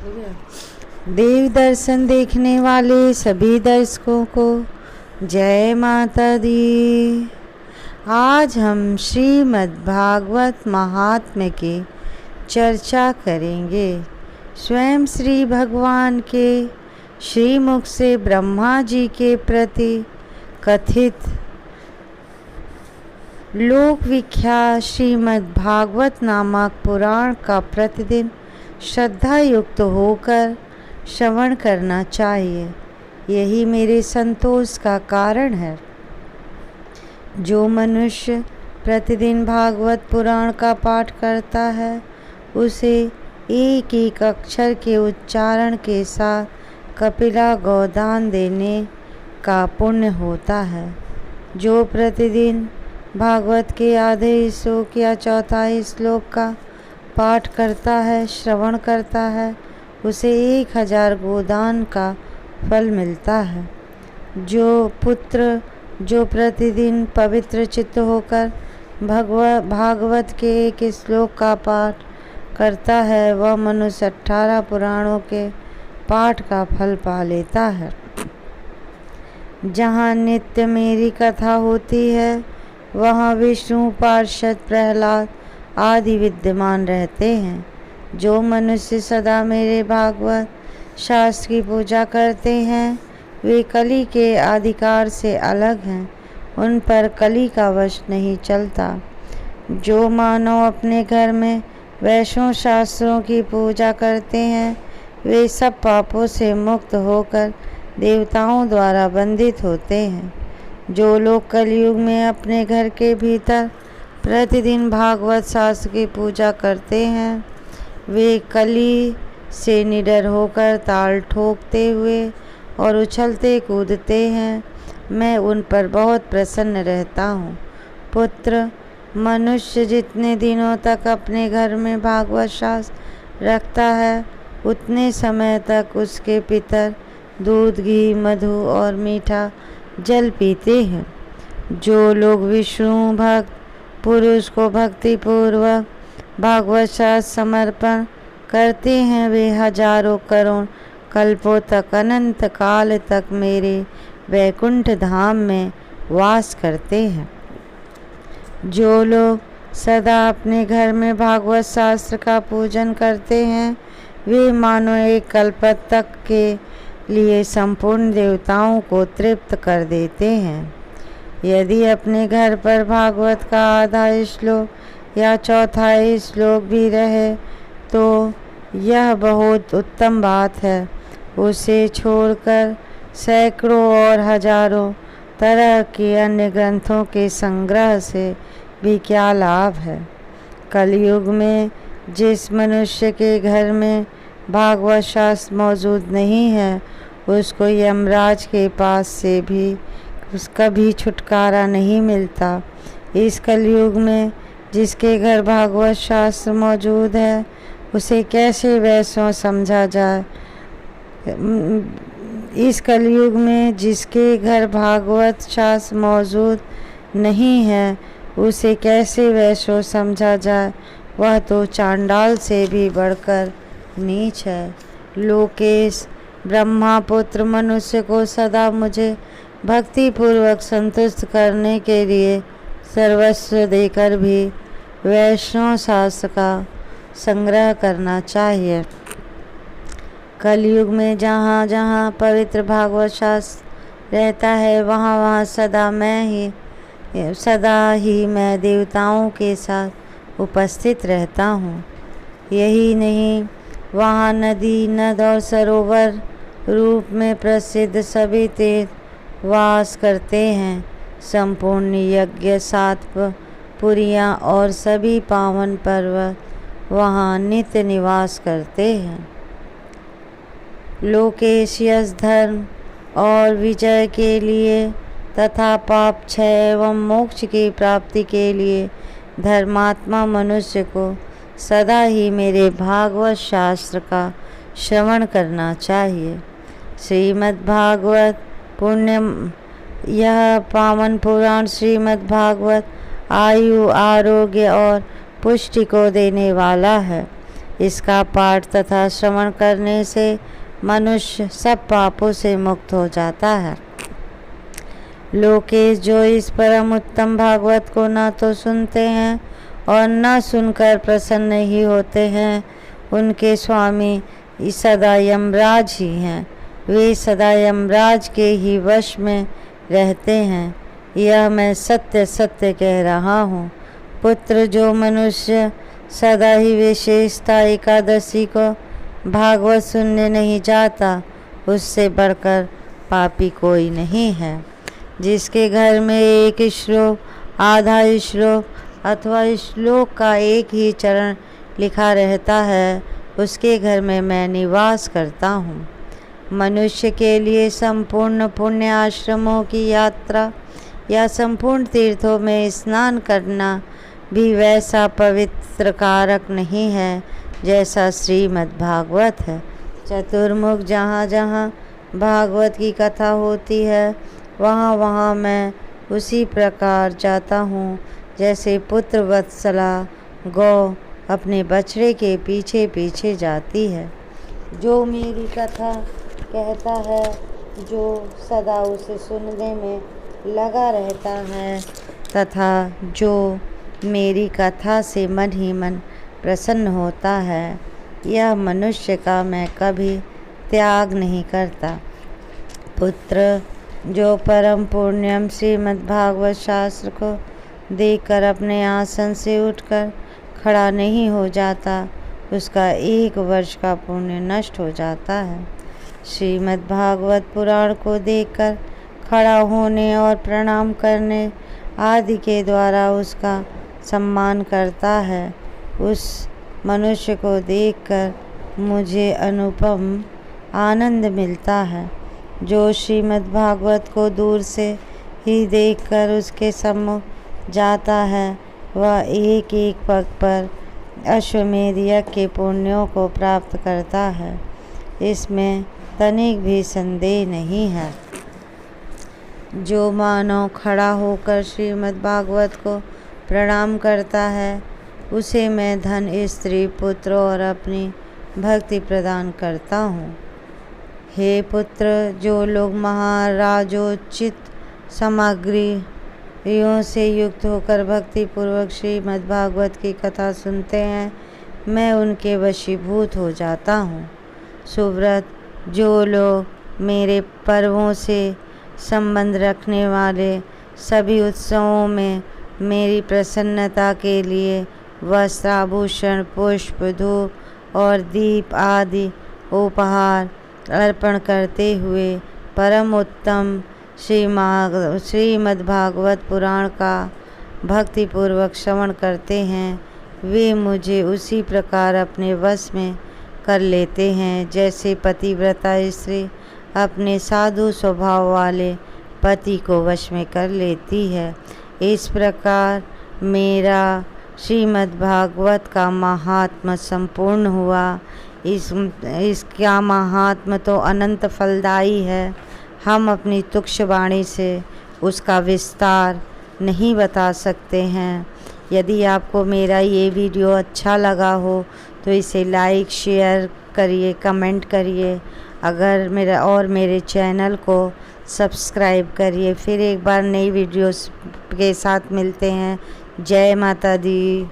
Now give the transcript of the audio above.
देव दर्शन देखने वाले सभी दर्शकों को जय माता दी। आज हम श्रीमद् भागवत महात्म्य की चर्चा करेंगे। स्वयं श्री भगवान के श्रीमुख से ब्रह्मा जी के प्रति कथित लोक विख्यात श्रीमद् भागवत नामक पुराण का प्रतिदिन श्रद्धा युक्त होकर श्रवण करना चाहिए। यही मेरे संतोष का कारण है। जो मनुष्य प्रतिदिन भागवत पुराण का पाठ करता है उसे एक एक अक्षर के उच्चारण के साथ कपिला गोदान देने का पुण्य होता है। जो प्रतिदिन भागवत के आधे श्लोक या चौथाई श्लोक का पाठ करता है, श्रवण करता है, उसे 1000 गोदान का फल मिलता है। जो पुत्र जो प्रतिदिन पवित्र चित्त होकर भागवत के एक श्लोक का पाठ करता है वह मनुष्य 18 पुराणों के पाठ का फल पा लेता है। जहाँ नित्य मेरी कथा होती है वहाँ विष्णु पार्षद प्रहलाद आदि विद्यमान रहते हैं। जो मनुष्य सदा मेरे भागवत शास्त्र की पूजा करते हैं वे कली के अधिकार से अलग हैं, उन पर कली का वश नहीं चलता। जो मानव अपने घर में वैष्णव शास्त्रों की पूजा करते हैं वे सब पापों से मुक्त होकर देवताओं द्वारा बंधित होते हैं। जो लोग कलयुग में अपने घर के भीतर प्रतिदिन भागवत शास्त्र की पूजा करते हैं वे कली से निडर होकर ताल ठोकते हुए और उछलते कूदते हैं। मैं उन पर बहुत प्रसन्न रहता हूँ। पुत्र, मनुष्य जितने दिनों तक अपने घर में भागवत शास्त्र रखता है उतने समय तक उसके पितर दूध, घी, मधु और मीठा जल पीते हैं। जो लोग विष्णु भक्त पुरुष को भक्तिपूर्वक भागवत शास्त्र समर्पण करते हैं वे हजारों करोड़ कल्पों तक अनंत काल तक मेरे वैकुंठ धाम में वास करते हैं। जो लोग सदा अपने घर में भागवत शास्त्र का पूजन करते हैं वे मानो एक कल्प तक के लिए संपूर्ण देवताओं को तृप्त कर देते हैं। यदि अपने घर पर भागवत का आधा श्लोक या चौथाई श्लोक भी रहे तो यह बहुत उत्तम बात है। उसे छोड़कर सैकड़ों और हजारों तरह के अन्य ग्रंथों के संग्रह से भी क्या लाभ है। कलयुग में जिस मनुष्य के घर में भागवत शास्त्र मौजूद नहीं है उसको यमराज के पास से भी कभी छुटकारा नहीं मिलता। इस कलयुग में जिसके घर भागवत शास्त्र मौजूद है उसे कैसे वैष्णव समझा जाए। इस कलयुग में जिसके घर भागवत शास्त्र मौजूद नहीं है उसे कैसे वैष्णव समझा जाए। वह तो चांडाल से भी बढ़कर नीच है। लोकेश, ब्रह्मापुत्र मनुष्य को सदा मुझे भक्तिपूर्वक संतुष्ट करने के लिए सर्वस्व देकर भी वैष्णव शास्त्र का संग्रह करना चाहिए। कलयुग में जहाँ जहाँ पवित्र भागवत शास्त्र रहता है वहाँ वहाँ सदा ही मैं देवताओं के साथ उपस्थित रहता हूँ। यही नहीं, वहाँ नदी, नद और सरोवर रूप में प्रसिद्ध सभी तीर्थ वास करते हैं। संपूर्ण यज्ञ, 7 पुरियाँ और सभी पावन पर्वत वहाँ नित्य निवास करते हैं। लोकेश, यश, धर्म और विजय के लिए तथा पाप क्षय एवं मोक्ष की प्राप्ति के लिए धर्मात्मा मनुष्य को सदा ही मेरे भागवत शास्त्र का श्रवण करना चाहिए। श्रीमद् भागवत पुण्य यह पावन पुराण श्रीमद् भागवत आयु, आरोग्य और पुष्टि को देने वाला है। इसका पाठ तथा श्रवण करने से मनुष्य सब पापों से मुक्त हो जाता है। लोकेश जो इस परम उत्तम भागवत को न तो सुनते हैं और न सुनकर प्रसन्न ही होते हैं, उनके स्वामी सदा यमराज ही हैं। वे सदा यमराज के ही वश में रहते हैं। यह मैं सत्य सत्य कह रहा हूँ। पुत्र, जो मनुष्य सदा ही विशेषता एकादशी को भागवत सुनने नहीं जाता, उससे बढ़कर पापी कोई नहीं है। जिसके घर में एक श्लोक, आधा श्लोक अथवा श्लोक का एक ही चरण लिखा रहता है, उसके घर में मैं निवास करता हूँ। मनुष्य के लिए संपूर्ण पुण्य आश्रमों की यात्रा या संपूर्ण तीर्थों में स्नान करना भी वैसा पवित्र कारक नहीं है जैसा श्रीमद् भागवत है। चतुर्मुख जहाँ जहाँ भागवत की कथा होती है, वहाँ वहाँ मैं उसी प्रकार जाता हूँ जैसे पुत्र वत्सला गौ अपने बछड़े के पीछे पीछे जाती है। जो मेरी कथा कहता है, जो सदा उसे सुनने में लगा रहता है तथा जो मेरी कथा से मन ही मन प्रसन्न होता है, यह मनुष्य का मैं कभी त्याग नहीं करता। पुत्र, जो परम पुण्यम श्रीमद् भागवत शास्त्र को देखकर अपने आसन से उठकर खड़ा नहीं हो जाता, उसका 1 वर्ष का पुण्य नष्ट हो जाता है। श्रीमद् भागवत पुराण को देखकर खड़ा होने और प्रणाम करने आदि के द्वारा उसका सम्मान करता है, उस मनुष्य को देखकर मुझे अनुपम आनंद मिलता है। जो श्रीमद् भागवत को दूर से ही देखकर उसके सम्मुख जाता है, वह एक एक पग पर अश्वमेध यज्ञ के पुण्यों को प्राप्त करता है, इसमें तनिक भी संदेह नहीं है। जो मानव खड़ा होकर श्रीमद् भागवत को प्रणाम करता है, उसे मैं धन, स्त्री, पुत्र और अपनी भक्ति प्रदान करता हूँ। हे पुत्र, जो लोग महाराजोचित सामग्रियों से युक्त होकर भक्ति पूर्वक श्रीमद् भागवत की कथा सुनते हैं, मैं उनके वशीभूत हो जाता हूँ। सुव्रत, जो लोग मेरे पर्वों से संबंध रखने वाले सभी उत्सवों में मेरी प्रसन्नता के लिए वस्त्र, आभूषण, पुष्प, धूप और दीप आदि उपहार अर्पण करते हुए परम उत्तम श्रीमद् भागवत पुराण का भक्तिपूर्वक श्रवण करते हैं, वे मुझे उसी प्रकार अपने वश में कर लेते हैं जैसे पतिव्रता स्त्री अपने साधु स्वभाव वाले पति को वश में कर लेती है। इस प्रकार मेरा श्रीमद् भागवत का महात्म संपूर्ण हुआ। इसका महात्म तो अनंत फलदायी है। हम अपनी तुक्ष वाणी से उसका विस्तार नहीं बता सकते हैं। यदि आपको मेरा ये वीडियो अच्छा लगा हो तो इसे लाइक, शेयर करिए, कमेंट करिए। अगर मेरे चैनल को सब्सक्राइब करिए। फिर एक बार नई वीडियोस के साथ मिलते हैं। जय माता दी।